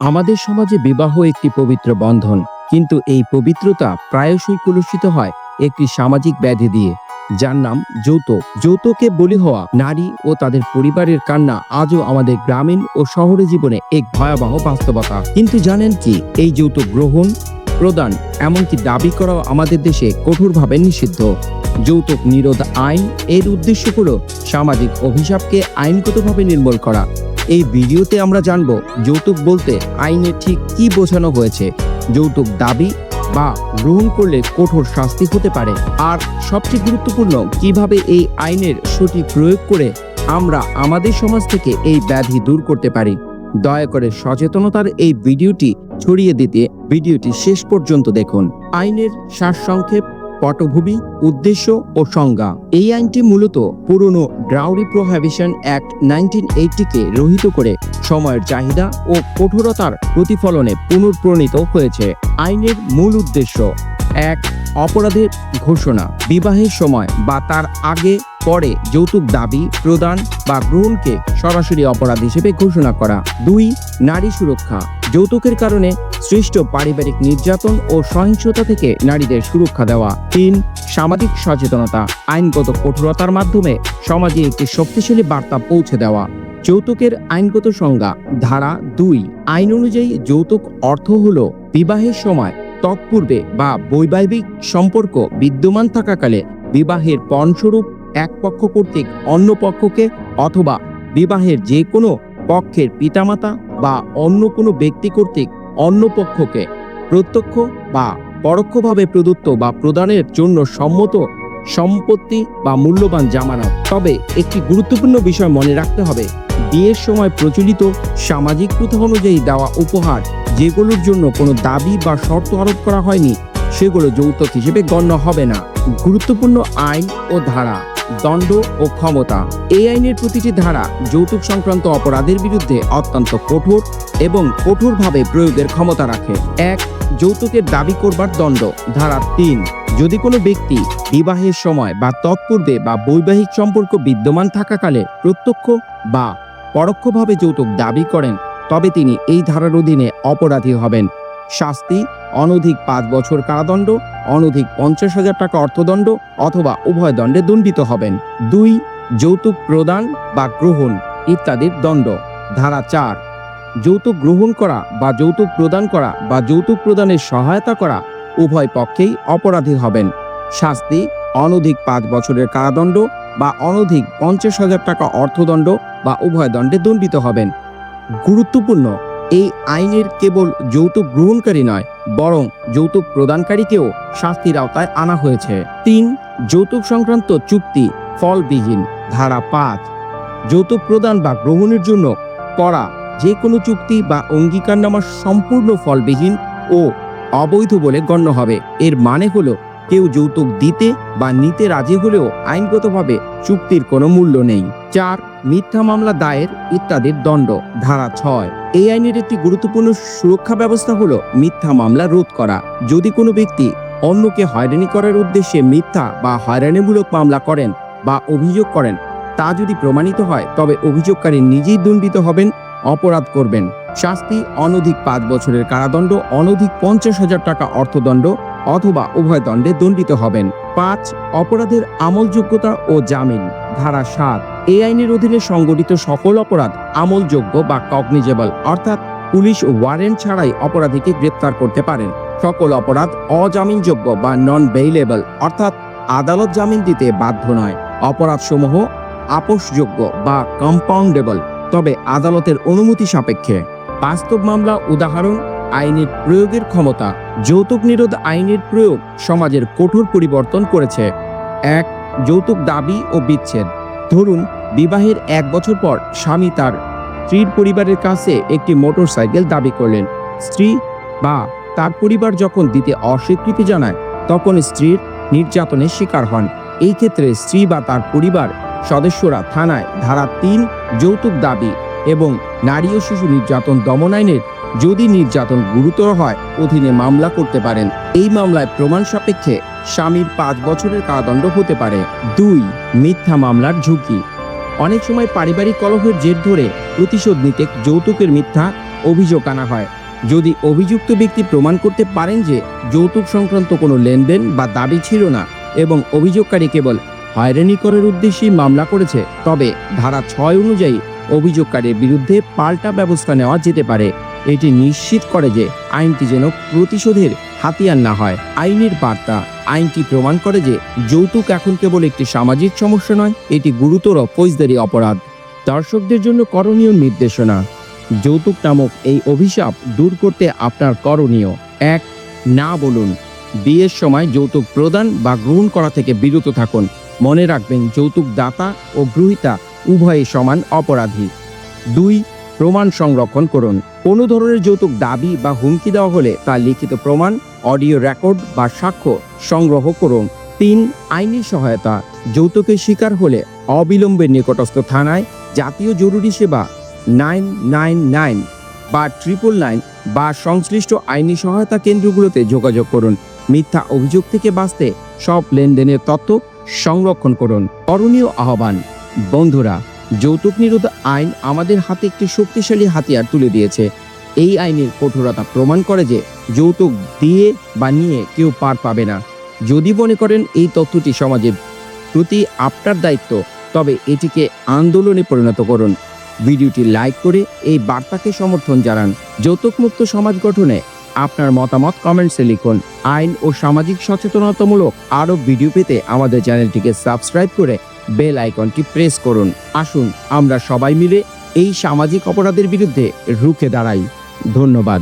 আমাদের সমাজে বিবাহ একটি পবিত্র বন্ধন, কিন্তু এই পবিত্রতা প্রায়শই কলুষিত হয় একটি সামাজিক ব্যাধি দিয়ে, যার নাম যৌতুক। যৌতুকে বলি হওয়া নারী ও তাদের পরিবারের কান্না আজও আমাদের গ্রামীণ ও শহরে জীবনে এক ভয়াবহ বাস্তবতা। কিন্তু জানেন কি, এই যৌতুক গ্রহণ, প্রদান, এমনকি দাবি করাও আমাদের দেশে কঠোরভাবে নিষিদ্ধ। যৌতুক নিরোধ আইন এর উদ্দেশ্য হলো সামাজিক অভিশাপকে আইনগতভাবে নির্মূল করা। এই ভিডিওতে আমরা জানব যৌতুক বলতে আইনে ঠিক কি বোঝানো হয়েছে, যৌতুক দাবি বা গ্রহণ করলে কঠোর শাস্তি হতে পারে, আর সবচেয়ে গুরুত্বপূর্ণ কিভাবে এই আইনের সঠিক প্রয়োগ করে আমরা আমাদের সমাজ থেকে এই ব্যাধি দূর করতে পারি। দয়া করে সচেতনতার এই ভিডিওটি ছড়িয়ে দিতে ভিডিওটি শেষ পর্যন্ত দেখুন। আইনের সারসংক্ষেপ, পটভূমি, উদ্দেশ্য ও সংজ্ঞা। এই আইনটি মূলত পুরনো ডাউরি প্রোহিবিশন অ্যাক্ট 1980-কে রহিত করে সময়ের চাহিদা ও কঠোরতার প্রতিফলনে পুনর্প্রণীত হয়েছে। আইনের মূল উদ্দেশ্য: ১. অপরাধের ঘোষণা, বিবাহের সময় বা তার আগে পরে যৌতুক দাবি, প্রদান বা গ্রহণকে সরাসরি অপরাধ হিসেবে ঘোষণা করা। ২. নারী সুরক্ষা, যৌতুকের কারণে সৃষ্ট পারিবারিক নির্যাতন ও সহিংসতা থেকে নারীদের সুরক্ষা দেওয়া। ৩. সামাজিক সচেতনতা, আইনগত কঠোরতার মাধ্যমে সমাজে একটি শক্তিশালী বার্তা পৌঁছে দেওয়া। যৌতুকের আইনগত সংজ্ঞা। ধারা ২। আইন অনুযায়ী যৌতুক অর্থ হল বিবাহের সময়, তৎপূর্বে বা বৈবাহিক সম্পর্ক বিদ্যমান থাকাকালে বিবাহের পণস্বরূপ এক পক্ষ কর্তৃক অন্য পক্ষকে অথবা বিবাহের যে কোনো পক্ষের পিতামাতা বা অন্য কোনো ব্যক্তি কর্তৃক অন্য পক্ষকে প্রত্যক্ষ বা পরোক্ষভাবে প্রদত্ত বা প্রদানের জন্য সম্মত সম্পত্তি বা মূল্যবান জামানত। তবে একটি গুরুত্বপূর্ণ বিষয় মনে রাখতে হবে, বিয়ের সময় প্রচলিত সামাজিক প্রথা অনুযায়ী দেওয়া উপহার, যেগুলোর জন্য কোনো দাবি বা শর্ত আরোপ করা হয়নি, সেগুলো যৌতুক হিসেবে গণ্য হবে না। গুরুত্বপূর্ণ আইন ও ধারা, দণ্ড ও ক্ষমতা। এই আইনের প্রতিটি ধারা যৌতুক সংক্রান্ত অপরাধের বিরুদ্ধে অত্যন্ত কঠোর এবং কঠোরভাবে প্রয়োগের ক্ষমতা রাখে। ১. যৌতুকের দাবি করবার দণ্ড। ধারা ৩। যদি কোনো ব্যক্তি বিবাহের সময় বা তৎপূর্বে বা বৈবাহিক সম্পর্ক বিদ্যমান থাকাকালে প্রত্যক্ষ বা পরোক্ষভাবে যৌতুক দাবি করেন, তবে তিনি এই ধারার অধীনে অপরাধী হবেন। শাস্তি: অনধিক ৫ বছর কারাদণ্ড, অনধিক ৫০,০০০ টাকা অর্থদণ্ড অথবা উভয় দণ্ডে দণ্ডিত হবেন। ২. যৌতুক প্রদান বা গ্রহণ ইত্যাদির দণ্ড। ধারা ৪। যৌতুক গ্রহণ করা বা যৌতুক প্রদান করা বা যৌতুক প্রদানের সহায়তা করা উভয় পক্ষেই অপরাধী হবেন। শাস্তি: অনধিক ৫ বছরের কারাদণ্ড বা অনধিক ৫০,০০০ টাকা অর্থদণ্ড বা উভয় দণ্ডে দণ্ডিত হবেন। গুরুত্বপূর্ণ, এই আইনের কেবল যৌতুক গ্রহণকারী নয়, বরং যৌতুক প্রদানকারীকেও শাস্তির আওতায় আনা হয়েছে। ৩. যৌতুক সংক্রান্ত চুক্তি ফলবিহীন। ধারা ৫। যৌতুক প্রদান বা গ্রহণের জন্য করা যে কোনো চুক্তি বা অঙ্গীকারনামা সম্পূর্ণ ফলবিহীন ও অবৈধ বলে গণ্য হবে। এর মানে হলো, কেউ যৌতুক দিতে বা নিতে রাজি হলেও আইনগতভাবে চুক্তির কোনো মূল্য নেই। ৪. মিথ্যা মামলা দায়ের ইত্যাদির দণ্ড। ধারা ৬। এই আইনের একটি গুরুত্বপূর্ণ সুরক্ষা ব্যবস্থা হলো মিথ্যা মামলা রোধ করা। যদি কোনো ব্যক্তি অন্যকে হয়রানি করার উদ্দেশ্যে মিথ্যা বা হয়রানিমূলক মামলা করেন বা অভিযোগ করেন, তা যদি প্রমাণিত হয়, তবে অভিযোগকারী নিজেই দণ্ডিত হবেন, অপরাধ করবেন। শাস্তি: অনধিক ৫ বছরের কারাদণ্ড, অনধিক ৫০,০০০ টাকা অর্থদণ্ড অথবা উভয় দণ্ডে দণ্ডিত হবেন। ৫. অপরাধের আমলযোগ্যতা ও জামিন। ধারা ৭। এই আইনের অধীনে সংগঠিত সকল অপরাধ আমলযোগ্য বা কগনিজেবল, অর্থাৎ পুলিশ ওয়ারেন্ট ছাড়াই অপরাধীকে গ্রেপ্তার করতে পারেন। সকল অপরাধ অজামিনযোগ্য বা নন বেইলেবল, অর্থাৎ আদালত জামিন দিতে বাধ্য নয়। অপরাধসমূহ আপোষযোগ্য বা কম্পাউন্ডেবল, তবে আদালতের অনুমতি সাপেক্ষে। বাস্তব মামলা উদাহরণ: আইনের প্রয়োগের ক্ষমতা। যৌতুক নিরোধ আইনের প্রয়োগ সমাজের কঠোর পরিবর্তন করেছে। ১. যৌতুক দাবি ও বিচ্ছেদ। ধরুন, বিবাহের ১ বছর পর স্বামী তার স্ত্রীর পরিবারের কাছে একটি মোটরসাইকেল দাবি করলেন। স্ত্রী বা তার পরিবার যখন দিতে অস্বীকৃতি জানায়, তখন স্ত্রীর নির্যাতনের শিকার হন। এই ক্ষেত্রে স্ত্রী বা তার পরিবার সদস্যরা থানায় ধারা ৩ যৌতুক দাবি এবং নারী ও শিশু নির্যাতন দমন আইনের যদি নির্যাতন গুরুতর হয় অধীনে মামলা করতে পারেন। এই মামলায় প্রমাণ সাপেক্ষে স্বামীর ৫ বছরের কারাদণ্ড হতে পারে। ২. মিথ্যা মামলার ঝুঁকি। অনেক সময় পারিবারিক কলহের জের ধরে প্রতিশোধ নিতে যৌতুকের মিথ্যা অভিযোগ আনা হয়। যদি অভিযুক্ত ব্যক্তি প্রমাণ করতে পারেন যে যৌতুক সংক্রান্ত কোনো লেনদেন বা দাবি ছিল না এবং অভিযোগকারী কেবল হয়রানি করার উদ্দেশ্যেই মামলা করেছে, তবে ধারা 6 অনুযায়ী অভিযোগকারীর বিরুদ্ধে পাল্টা ব্যবস্থা নেওয়া যেতে পারে। এটি নিশ্চিত করে যে আইনটি যেন প্রতিশোধের হাতিয়ার না হয়। আইনের বার্তা: আইনটি প্রমাণ করে যে যৌতুক এখন কেবল একটি সামাজিক সমস্যা নয়, এটি গুরুতর ফৌজদারি অপরাধ। দর্শকদের জন্য করণীয় নির্দেশনা: যৌতুক নামক এই অভিশাপ দূর করতে আপনার করণীয়: 1. না বলুন। বিয়ের সময় যৌতুক প্রদান বা গ্রহণ করা থেকে বিরত থাকুন। মনে রাখবেন, যৌতুক দাতা ও গ্রহীতা উভয়ই সমান অপরাধী। 2. প্রমাণ সংরক্ষণ করুন। কোনো ধরনের যৌতুক দাবি বা হুমকি দেওয়া হলে তার লিখিত প্রমাণ, অডিও রেকর্ড বা সাক্ষ্য সংগ্রহ করুন। 3. আইনি সহায়তা: যৌতুকের শিকার হলে অবিলম্বে নিকটস্থ থানায়, জাতীয় জরুরি সেবা 999 বা 999 বা সংশ্লিষ্ট আইনি সহায়তা কেন্দ্রগুলোতে যোগাযোগ করুন। মিথ্যা অভিযোগ থেকে বাঁচতে সব লেনদেনের তথ্য সংরক্ষণ করুন। করণীয় আহ্বান: বন্ধুরা, যৌতুক নিরোধ আইন আমাদের হাতে একটি শক্তিশালী হাতিয়ার তুলে দিয়েছে। এই আইনের কঠোরতা প্রমাণ করে যে যৌতুক দিয়ে বা নিয়ে কেউ পার পাবে না। যদি মনে করেন এই তথ্যটি সমাজের প্রতি আপনার দায়িত্ব, তবে এটিকে আন্দোলনে পরিণত করুন। ভিডিওটি লাইক করে এই বার্তাকে সমর্থন জানান। যৌতুকমুক্ত সমাজ গঠনে আপনার মতামত কমেন্টসে লিখুন। আইন ও সামাজিক সচেতনতামূলক আরও ভিডিও পেতে আমাদের চ্যানেলটিকে সাবস্ক্রাইব করে বেল আইকনটি প্রেস করুন। আসুন আমরা সবাই মিলে এই সামাজিক অপরাধের বিরুদ্ধে রুখে দাঁড়াই। ধন্যবাদ।